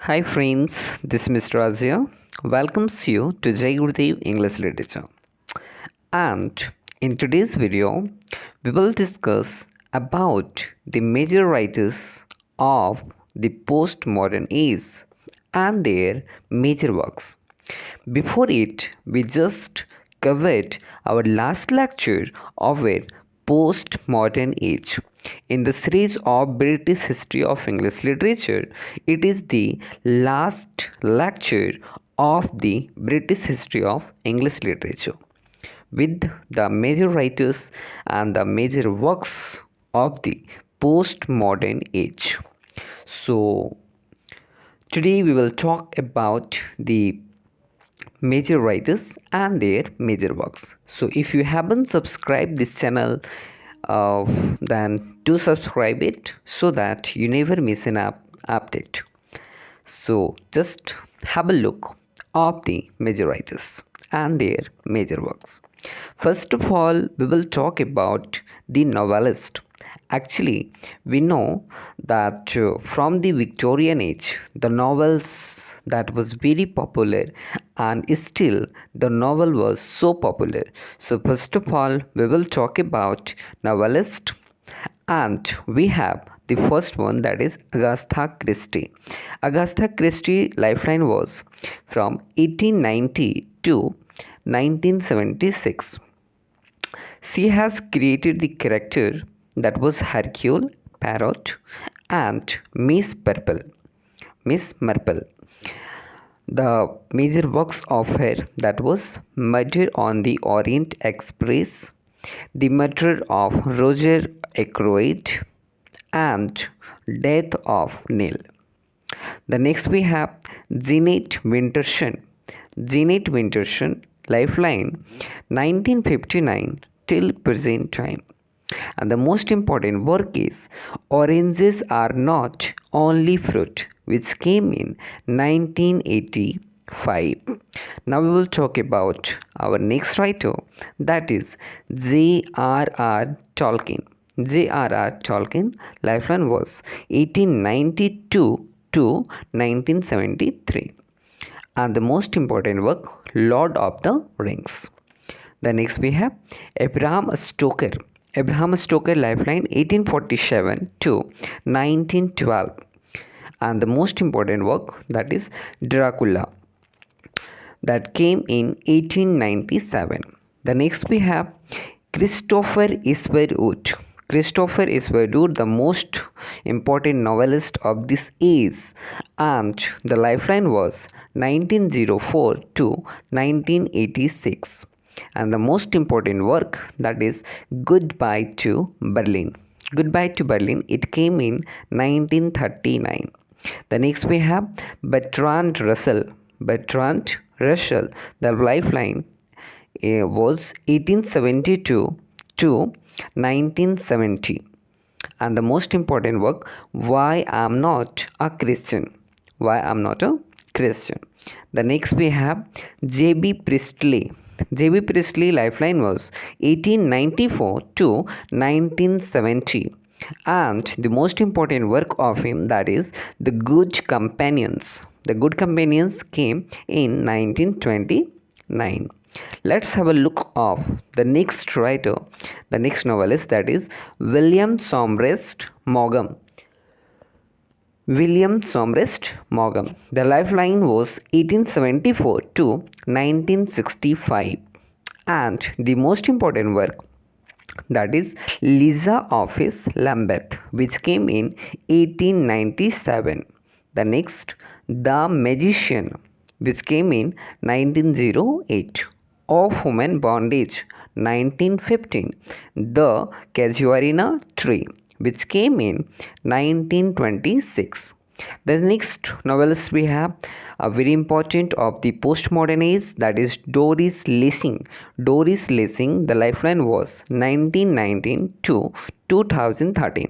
Hi friends, this is Mr. Azia. Welcomes you to JRF English Literature. And in today's video, we will discuss about the major writers of the postmodern age and their major works. Before it, we just covered our last lecture of a postmodern age. In the series of British History of English Literature, it is the last lecture of the British History of English Literature with the major writers and the major works of the postmodern age. So, today we will talk about the major writers and their major works. So if you haven't subscribed this channel, then do subscribe it so that you never miss an update. So just have a look of the major writers and their major works. First of all, we will talk about the novelist. Actually, we know that from the Victorian age, the novels that was very popular, and still the novel was so popular. So first of all, we will talk about novelist, and we have the first one, that is Agatha Christie. Agatha Christie lifeline was from 1890 to 1976. She has created the character that was Hercule Poirot and Miss Purple. Miss Marple. The major works of her, that was Murder on the Orient Express, The Murder of Roger Ackroyd, and Death of Neil. The next we have Jeanette Winterson. Jeanette Winterson, lifeline 1959 till present time. And the most important work is Oranges Are Not Only Fruit, which came in 1985. Now we will talk about our next writer, that is JRR Tolkien. JRR Tolkien lifeline was 1892 to 1973. And the most important work, Lord of the Rings. The next we have Bram Stoker. Bram Stoker lifeline 1847 to 1912. And the most important work, that is Dracula, that came in 1897. The next we have Christopher Isherwood. Christopher Isherwood, the most important novelist of this age, and the lifeline was 1904 to 1986. And the most important work, that is Goodbye to Berlin. Goodbye to Berlin, it came in 1939. The next we have Bertrand Russell. Bertrand Russell, the lifeline was 1872 to 1970. And the most important work, Why I'm Not a Christian. Why I'm Not a Christian. The next we have J.B. Priestley. J.B. Priestley lifeline was 1894 to 1970. And the most important work of him, that is The Good Companions. The Good Companions came in 1929. Let's have a look of the next writer, the next novelist, that is William Sommerset Maugham. William Sommerset Maugham. The lifeline was 1874 to 1965. And the most important work, that is Liza Office Lambeth, which came in 1897. The next, The Magician, which came in 1908. Of Woman Bondage, 1915. The Casuarina Tree, which came in 1926. The next novelist we have, a very important of the postmodern age, that is Doris Lessing. Doris Lessing, the lifeline was 1919 to 2013,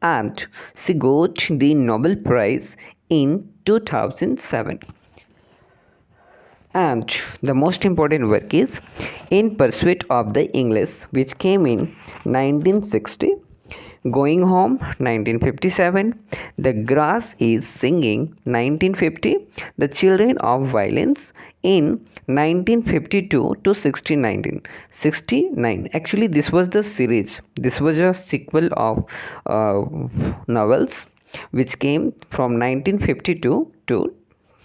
and she got the Nobel Prize in 2007. And the most important work is In Pursuit of the English, which came in 1960. Going Home 1957, The Grass is Singing 1950, The Children of Violence in 1952 to 69. Actually, this was the series. This was a sequel of novels which came from 1952 to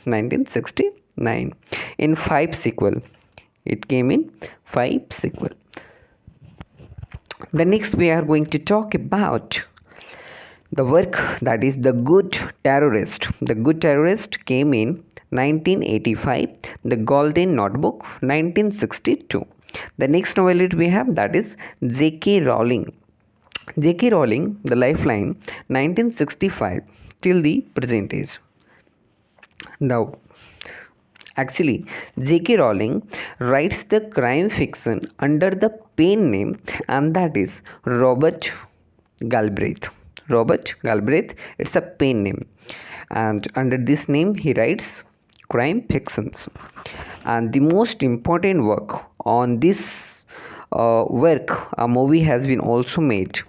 1969 in 5 sequel. It came in 5 sequel. The next we are going to talk about the work that is The Good Terrorist. The Good Terrorist came in 1985. The Golden Notebook 1962. The next novelist we have that is J.K. Rowling. J.K. Rowling, The Lifeline 1965 till the present age. Now, actually, J.K. Rowling writes the crime fiction under the pen name, and that is Robert Galbraith. Robert Galbraith, it's a pen name, and under this name he writes crime fictions. And the most important work on this work, a movie has been also made.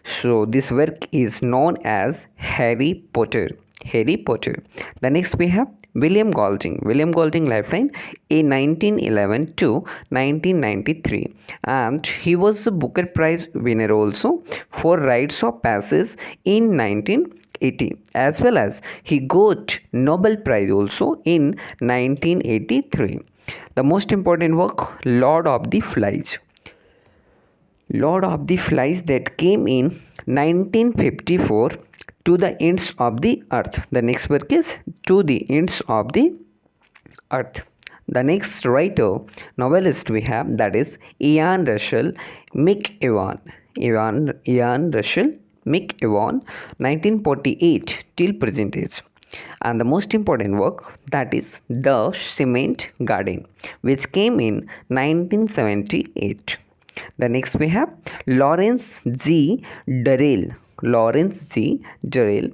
So this work is known as Harry Potter. Harry Potter. The next we have William Golding. William Golding Lifeline in 1911 to 1993, and he was the Booker Prize winner also for Rites of Passage in 1980, as well as he got Nobel Prize also in 1983. The most important work, Lord of the Flies. Lord of the Flies that came in 1954, To the Ends of the Earth. The next work is To the Ends of the Earth. The next writer, novelist we have that is Ian Russell McEwan. Ian Russell McEwan 1948 till present age. And the most important work that is The Cement Garden, which came in 1978. The next we have Lawrence G. Durrell. Lawrence G. Durrell,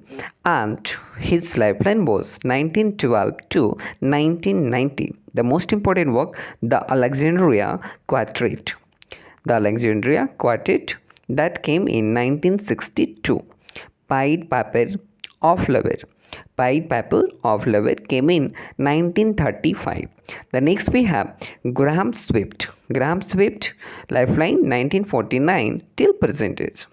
and his lifeline was 1912 to 1990. The most important work, The Alexandria Quartet. The Alexandria Quartet that came in 1962. Pied Piper of Lover. Pied Piper of Lover came in 1935. The next we have Graham Swift. Graham Swift, Lifeline 1949 till present age.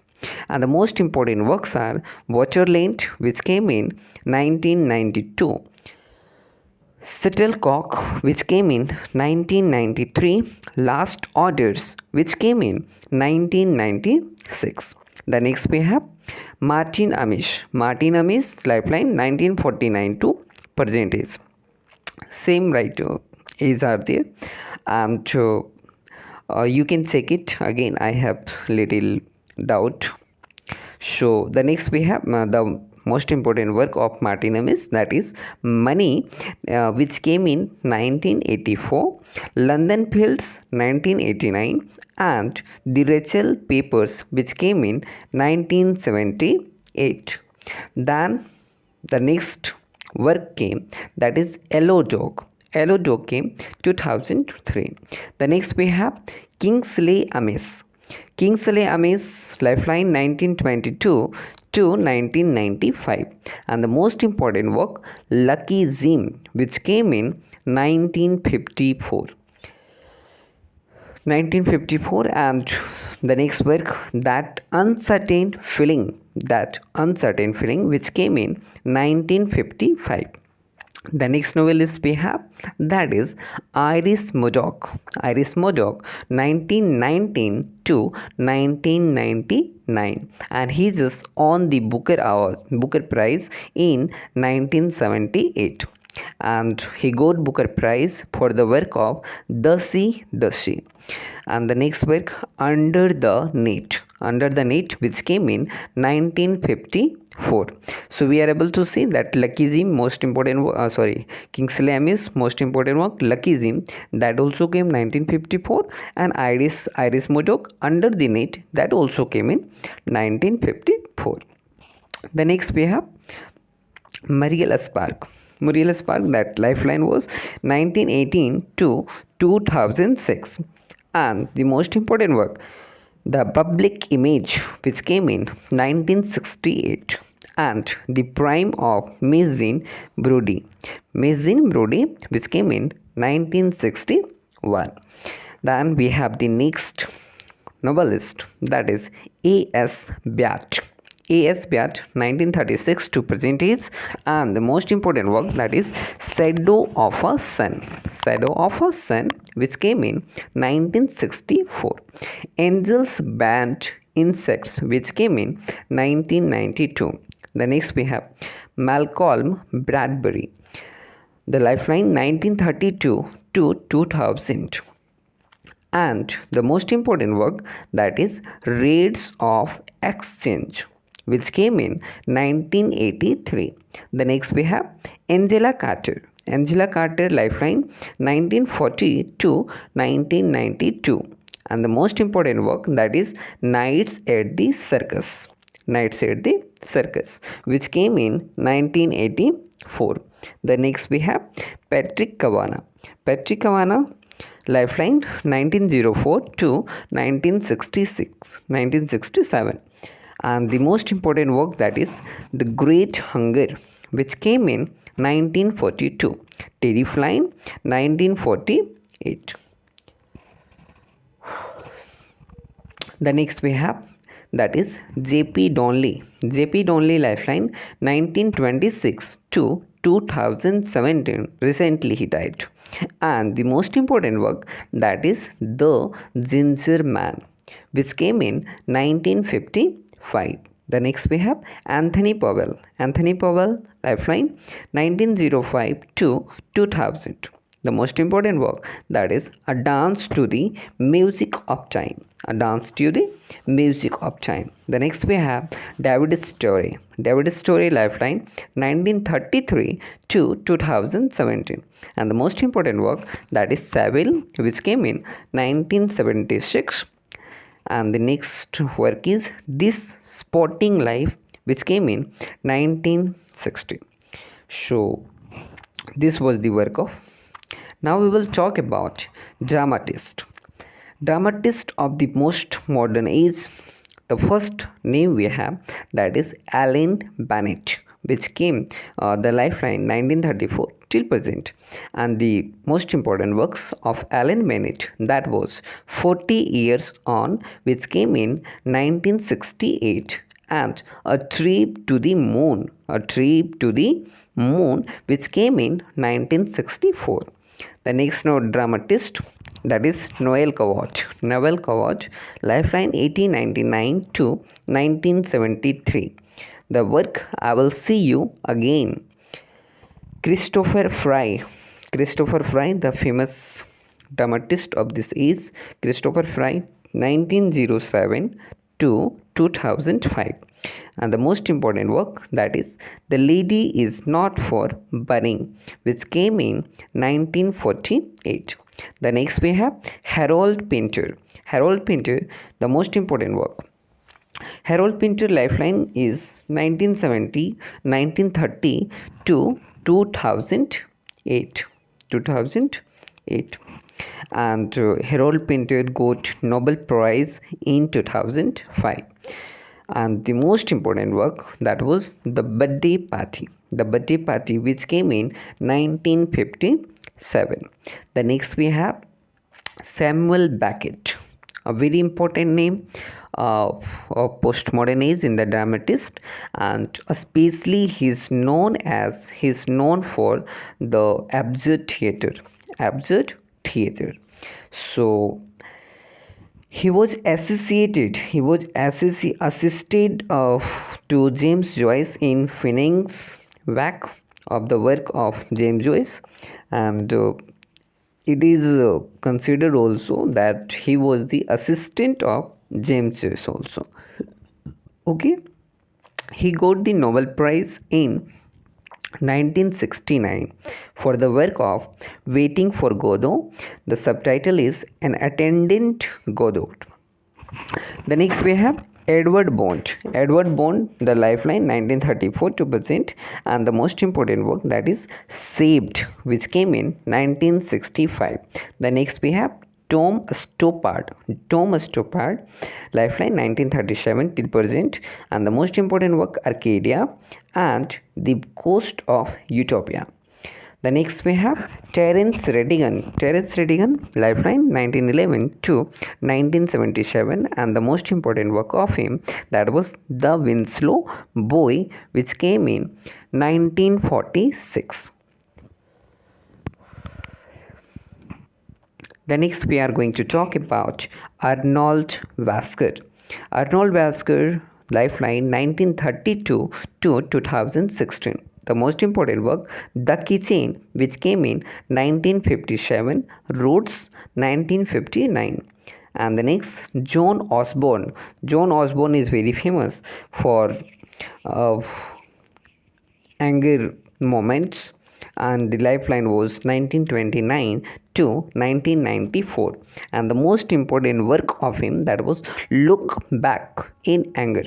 And the most important works are Waterland, which came in 1992. Shuttlecock, which came in 1993. Last Orders, which came in 1996. The next we have Martin Amish. Martin Amish, Lifeline 1949 to present age. Same writer is are there, and you can check it again. I have little doubt. So the next we have the most important work of Martin Amis, that is Money, which came in 1984, London Fields 1989, and The Rachel Papers, which came in 1978. Then the next work came, that is Yellow Dog. Yellow Dog came 2003. The next we have Kingsley Amis. Kingsley Amis, Lifeline 1922 to 1995, and the most important work Lucky Zim, which came in 1954. And the next work, That Uncertain Feeling, which came in 1955. The next novelist we have, that is Iris Murdoch. 1919 to 1999, and he just won the Booker Prize in 1978, and he got Booker Prize for the work of The Sea. And the next work, Under the Net, which came in 1954. So we are able to see that Lucky Zim, most important Kingsley Amis, most important work, Lucky Zim, that also came 1954, and Iris Murdoch, Under the Net, that also came in 1954. The next we have Muriel Spark, that lifeline was 1918 to 2006, and the most important work, The Public Image, which came in 1968, and The Prime of Mazin Brody, which came in 1961. Then we have the next novelist, that is A.S. Byatt. A.S. Byatt 1936 to present age, and the most important work, that is Shadow of a Sun, which came in 1964. Angels Band Insects, which came in 1992. The next we have Malcolm Bradbury, The Lifeline 1932 to 2000. And the most important work, that is Rates of Exchange, which came in 1983. The next we have Angela Carter, Lifeline 1940 to 1992. And the most important work, that is Nights at the Circus, which came in 1984. The next we have Patrick Kavanagh, Lifeline 1904 to 1967. And the most important work, that is The Great Hunger, which came in 1942. Terry Flynn 1948. The next we have, that is J.P. Donnelly, Lifeline 1926 to 2017. Recently he died. And the most important work, that is The Ginger Man, which came in 1955. The next we have Anthony Powell, Lifeline 1905 to 2000. The most important work, that is A Dance to the Music of Time, The next we have David Story, Lifeline 1933 to 2017. And the most important work, that is Savile, which came in 1976. And the next work is This Sporting Life, which came in 1960. So this was the work of. Now we will talk about Dramatist of the most modern age. The first name we have, that is Alan Bennett, which came the Lifeline 1934 till present. And the most important works of Alan Bennett, that was 40 Years On, which came in 1968, and A Trip to the Moon, which came in 1964. The next dramatist, that is Noel Coward, Lifeline 1899 to 1973. The work I Will See You Again. Christopher Fry, the famous dramatist of this is Christopher Fry, 1907 to 2005. And the most important work, that is The Lady Is Not for Burning, which came in 1948. The next we have Harold Pinter, the most important work. Harold Pinter Lifeline is 1930 to 2008. And Harold Pinter got Nobel Prize in 2005. And the most important work, that was The Birthday Party, which came in 1957. The next we have Samuel Beckett, a very important name of postmodern age in the dramatist, and especially he's known for the absurd theater. So he was assisted to James Joyce in Phoenix Whack of the work of James Joyce, and it is considered also that he was the assistant of James Joyce also. Okay, he got the Nobel Prize in 1969 for the work of Waiting for Godot. The subtitle is An Attendant Godot. The next we have Edward Bond, the Lifeline 1934 to present, and the most important work, that is Saved, which came in 1965. The next we have Tom Stoppard, Lifeline 1937 till present, and the most important work Arcadia and The Ghost of Utopia. The next we have Terence Reddigan, Lifeline 1911 to 1977, and the most important work of him that was The Winslow Boy, which came in 1946. The next we are going to talk about Arnold Vasker. Arnold Vasker, Lifeline 1932 to 2016. The most important work, The Kitchen, which came in 1957, Roots 1959. And the next, John Osborne. John Osborne is very famous for uh, anger moments, and the lifeline was 1929 to 1994, and the most important work of him that was Look Back in Anger,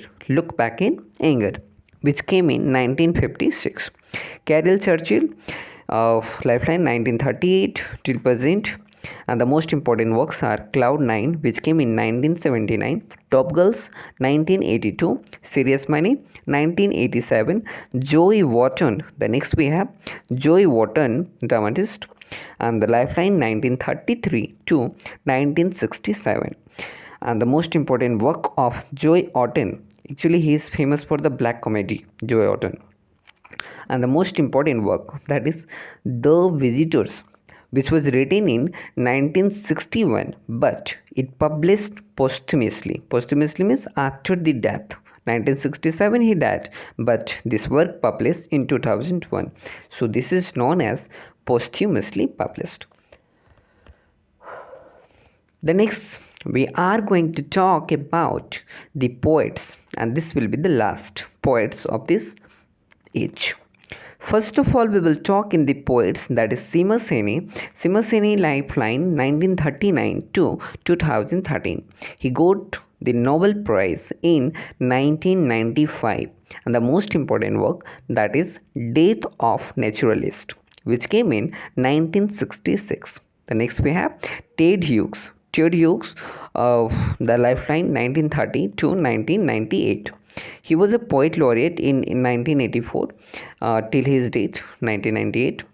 which came in 1956. Carol Churchill of Lifeline 1938 till present, and the most important works are Cloud 9, which came in 1979, Top Girls 1982, Serious Money 1987, Joey Wharton. The next we have Joey Wharton, Dramatist, and the Lifeline 1933 to 1967. And the most important work of Joey Wharton, actually he is famous for the black comedy, Joey Wharton. And the most important work, that is The Visitors, which was written in 1961, but it published posthumously. Posthumously means after the death. 1967 he died, but this work published in 2001. So this is known as posthumously published. The next we are going to talk about the poets, and this will be the last poets of this age. First of all, we will talk in the poets, that is Seema Seni, Lifeline 1939 to 2013. He got the Nobel Prize in 1995, and the most important work, that is Death of Naturalist, which came in 1966. The next we have Ted Hughes of the Lifeline 1930 to 1998. He was a poet laureate in 1984 till his death 1998,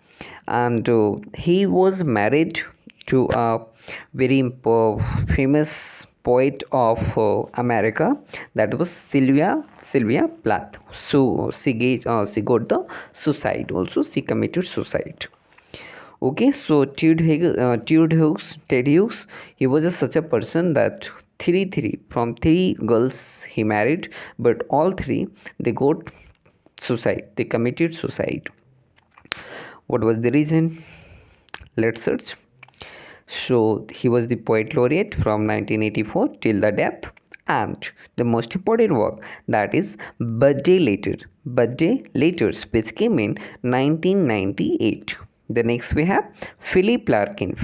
and he was married to a very famous poet of America, that was Sylvia Plath. So she got the suicide also. She committed suicide. Okay, so Ted Hughes, he was such a person that from three girls he married, but all three they committed suicide. What was the reason? Let's search. So he was the poet laureate from 1984 till the death, and the most important work, that is Birthday Letters, which came in 1998. The next we have Philip Larkin,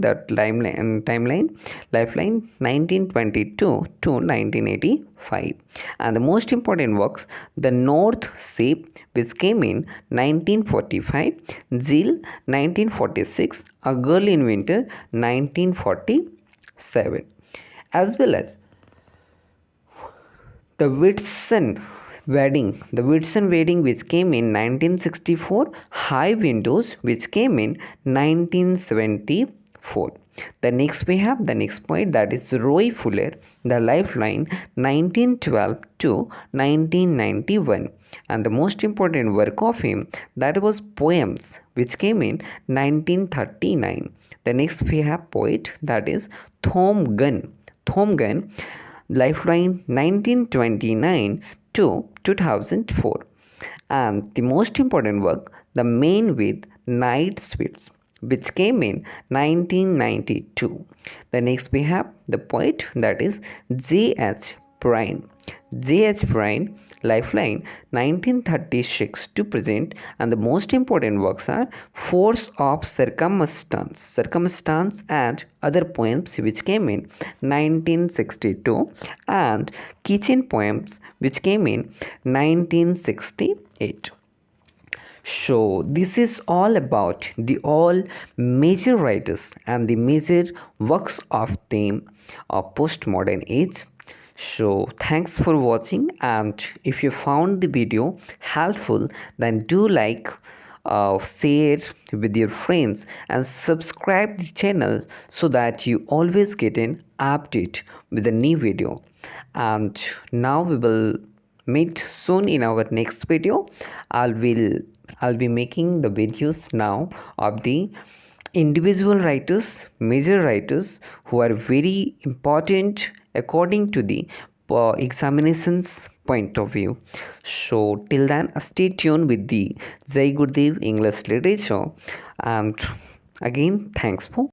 that timeline Lifeline 1922 to 1985, and the most important works, The North Shape, which came in 1945, Jill 1946, A Girl in Winter 1947, as well as The Whitsun Wedding, which came in 1964, High Windows, which came in 1974. The next we have the next point, that is Roy Fuller, the Lifeline 1912 to 1991, and the most important work of him, that was Poems, which came in 1939. The next we have poet, that is Thom Gunn, Lifeline 1929 to 2004, and the most important work, The Man with Night Sweats, which came in 1992. The next we have the poet, that is J.H. Bryan, Lifeline 1936 to present, and the most important works are Force of Circumstance and Other Poems, which came in 1962, and Kitchen Poems, which came in 1968. So this is all about the all major writers and the major works of them of postmodern age. So thanks for watching, and if you found the video helpful, then do like, share with your friends and subscribe the channel so that you always get an update with a new video. And now we will meet soon in our next video. I'll be making the videos now of the individual writers, major writers who are very important according to the examinations point of view. So till then, stay tuned with the Jai Gurdev English Literature, and again thanks for